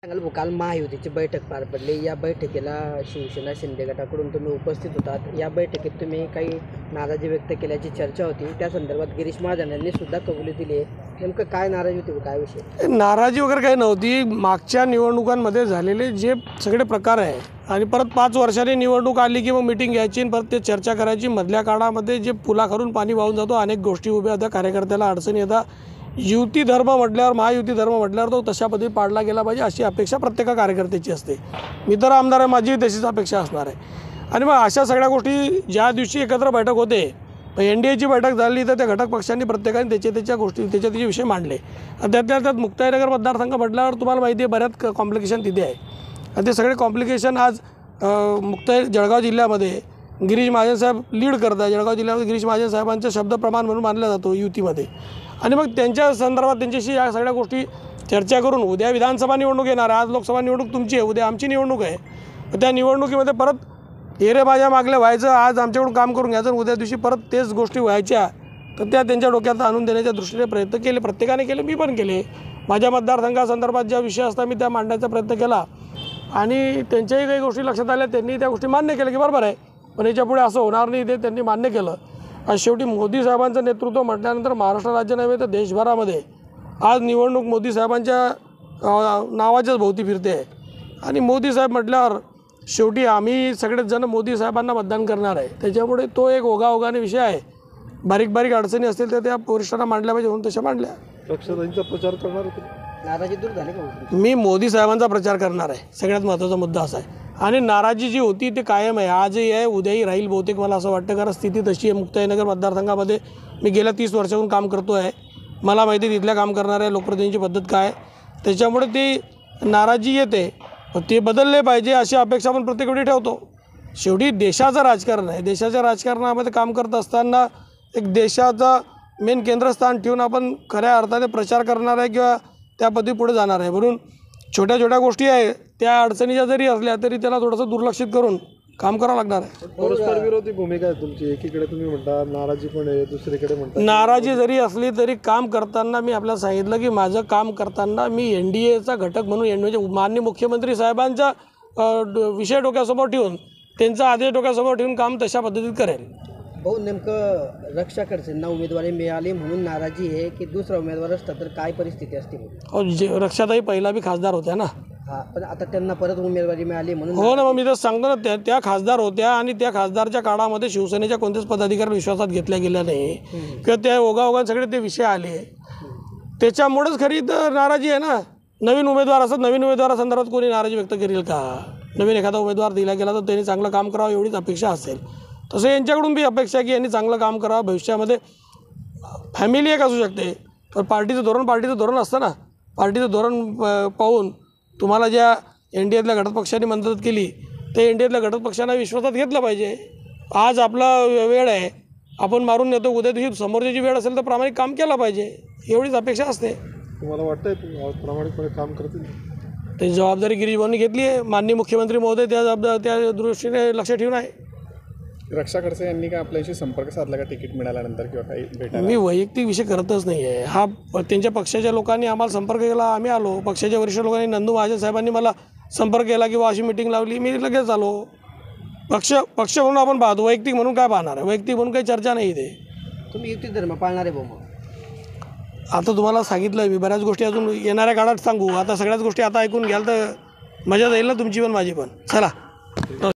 सांगाल भाऊ, काल महायुतीची बैठक पार पडली. या बैठकीला शिवसेना शिंदे गटाकडून तुम्ही उपस्थित होतात. या बैठकीत तुम्ही काही नाराजी व्यक्त केल्याची चर्चा होती. त्या संदर्भात गिरीश महाजन यांनी सुद्धा कबुली दिली आहे. नेमकं काय नाराजी होती, काय विषय? नाराजी वगैरे काही नव्हती. मागच्या निवडणुकांमध्ये झालेले जे सगळे प्रकार आहे आणि परत 5 वर्षांनी निवडणूक आली की मग मिटिंग घ्यायची आणि परत ते चर्चा करायची. मधल्या काळामध्ये जे पुलाखालून पाणी वाहून जातो, अनेक गोष्टी उभ्या होत्या, कार्यकर्त्याला अडचणी येतात. युती धर्म म्हटल्यावर, महायुती धर्म म्हटल्यावर तो तशा पद्धती पाडला गेला पाहिजे अशी अपेक्षा प्रत्येक कार्यकर्त्याची असते. मी तर आमदार आहे, माझी तशीच अपेक्षा असणार आहे. आणि मग अशा सगळ्या गोष्टी ज्या दिवशी एकत्र बैठक होते, NDAची बैठक झाली तर त्या घटक पक्षांनी प्रत्येकाने त्याच्या गोष्टी त्याचे विषय मांडले. आणि त्यात मुक्ताईनगर मतदारसंघ म्हटल्यावर तुम्हाला माहिती आहे बऱ्याच कॉम्प्लिकेशन तिथे आहे. आणि ते सगळे कॉम्प्लिकेशन आज जळगाव जिल्ह्यामध्ये गिरीश महाजन साहेब लीड करतात. जळगाव जिल्ह्यामध्ये गिरीश महाजन साहेबांचं शब्दप्रमाण म्हणून मानला जातो युतीमध्ये. आणि मग त्यांच्या संदर्भात त्यांच्याशी या सगळ्या गोष्टी चर्चा करून उद्या विधानसभा निवडणूक येणार आहे. आज लोकसभा निवडणूक तुमची आहे, उद्या आमची निवडणूक आहे. त्या निवडणुकीमध्ये परत एरे माझ्या मागले व्हायचं, आज आमच्याकडून काम करून घ्यायचं, उद्या दिवशी परत तेच गोष्टी व्हायच्या, तर त्या त्यांच्या डोक्यात आणून देण्याच्या दृष्टीने प्रयत्न केले. प्रत्येकाने केले, मी पण केले. माझ्या मतदारसंघासंदर्भात ज्या विषय असतात मी त्या मांडण्याचा प्रयत्न केला आणि त्यांच्याही काही गोष्टी लक्षात आल्या. त्यांनी त्या गोष्टी मान्य केल्या की बरोबर आहे, पण याच्यापुढे असं होणार नाही, ते त्यांनी मान्य केलं. आज शेवटी मोदी साहेबांचं नेतृत्व म्हटल्यानंतर महाराष्ट्र राज्य नव्हे तर देशभरामध्ये आज निवडणूक मोदी साहेबांच्या नावाच्याच भोवती फिरते आहे. आणि मोदी साहेब म्हटल्यावर शेवटी आम्ही सगळेच जण मोदी साहेबांना मतदान करणार आहे. त्याच्यापुढे तो एक ओघाओघाने विषय आहे. बारीक बारीक अडचणी असतील तर त्या वरिष्ठांना मांडल्या पाहिजे म्हणून तशा मांडल्या. पक्षांचा प्रचार करणार होते, नाराजी दूर झाली का? मी मोदी साहेबांचा प्रचार करणार आहे. सगळ्यात महत्त्वाचा मुद्दा असा आहे. आणि नाराजी जी होती ती कायम आहे, आजही आहे, उद्याही राहील बहुतेक, मला असं वाटतं. कारण स्थिती तशी आहे. मुक्ताईनगर मतदारसंघामध्ये मी गेल्या 30 वर्षाहून काम करतो आहे. मला माहिती तिथल्या काम करणाऱ्या लोकप्रतिनिधींची पद्धत काय, त्याच्यामुळे ती नाराजी येते. ते बदलले पाहिजे अशी अपेक्षा आपण प्रत्येक वेळी ठेवतो. शेवटी देशाचं राजकारण आहे. देशाच्या राजकारणामध्ये काम करत असताना एक देशाचा मेन केंद्रस्थान ठेवून आपण खऱ्या अर्थाने प्रचार करणार आहे किंवा त्या पद्धती पुढे जाणार आहे. म्हणून छोट्या छोट्या गोष्टी आहे त्या अडचणीच्या जरी असल्या तरी त्याला थोडंसं दुर्लक्षित करून काम करावं लागणार आहे. परस्पर विरोधी भूमिका आहे तुमची. एकीकडे तुम्ही म्हणता नाराजी पण आहे, दुसरीकडे म्हणता नाराजी जरी असली तरी काम करताना मी आपल्याला सांगितलं की माझं काम करताना मी NDAचा घटक म्हणून म्हणजे माननीय मुख्यमंत्री साहेबांचा विषय डोक्यासमोर ठेवून, त्यांचा आदेश डोक्यासमोर ठेवून काम तशा पद्धतीत करेल. भाऊ, नेमकं रक्षा खडसेंना उमेदवारी मिळाली म्हणून नाराजी आहे की दुसरा उमेदवार असता तर काय परिस्थिती असते? हो, रक्षाताई पहिला बी खासदार होत्या ना. हां, पण आता त्यांना परत उमेदवारी मिळाली म्हणून. हो ना, मग मी तर सांगतो ना, त्या खासदार होत्या आणि त्या खासदारच्या काळामध्ये शिवसेनेच्या कोणत्याच पदाधिकारी विश्वासात घेतल्या गेल्या नाही किंवा त्या ओघाओघात सगळे ते विषय आले. त्याच्यामुळेच खरी तर नाराजी आहे ना. नवीन उमेदवार असत, नवीन उमेदवारासंदर्भात कोणी नाराजी व्यक्त करेल का? नवीन एखादा उमेदवार दिला गेला तर त्यांनी चांगलं काम करावं एवढीच अपेक्षा असेल. तसं यांच्याकडून बी अपेक्षा की यांनी चांगलं काम करावं. भविष्यामध्ये फॅमिली एक असू शकते, पण पार्टीचं धोरण असतं ना. पार्टीचं धोरण पाहून तुम्हाला ज्या NDAतल्या घटक पक्षांनी मदत केली ते NDAतल्या घटक पक्षांना विश्वासात घेतलं पाहिजे. आज आपला वेळ आहे, आपण मारून नेतो, उद्या दिवशी समोरची वेळ असेल तर प्रामाणिक काम केलं पाहिजे, एवढीच अपेक्षा असते. तुम्हाला वाटतंय प्रामाणिकपणे काम करतील? त्याची जबाबदारी गिरीश भाऊंनी घेतली आहे. माननीय मुख्यमंत्री महोदय त्या दृष्टीने लक्ष ठेवून आहे. रक्षा खडसे यांनी काय आपल्याशी संपर्क साधला का तिकीट मिळाल्यानंतर किंवा काही भेटायला? मी वैयक्तिक विषय करतच नाही आहे. हा त्यांच्या पक्षाच्या लोकांनी आम्हाला संपर्क केला, आम्ही आलो. पक्षाच्या वरिष्ठ लोकांनी, नंदू महाजन साहेबांनी मला संपर्क केला किंवा अशी मिटिंग लावली, मी लगेच आलो. पक्ष म्हणून आपण पाहतो, वैयक्तिक म्हणून काय पाहणार आहे? वैयक्तिक म्हणून काही चर्चा नाही इथे. तुम्ही युती धर्म पाळणार आहे भाऊ? मग आता तुम्हाला सांगितलं मी, बऱ्याच गोष्टी अजून येणाऱ्या काळात सांगू. आता सगळ्याच गोष्टी आता ऐकून घ्याल तर मजा जाईल ना तुमची पण माझी पण. चला.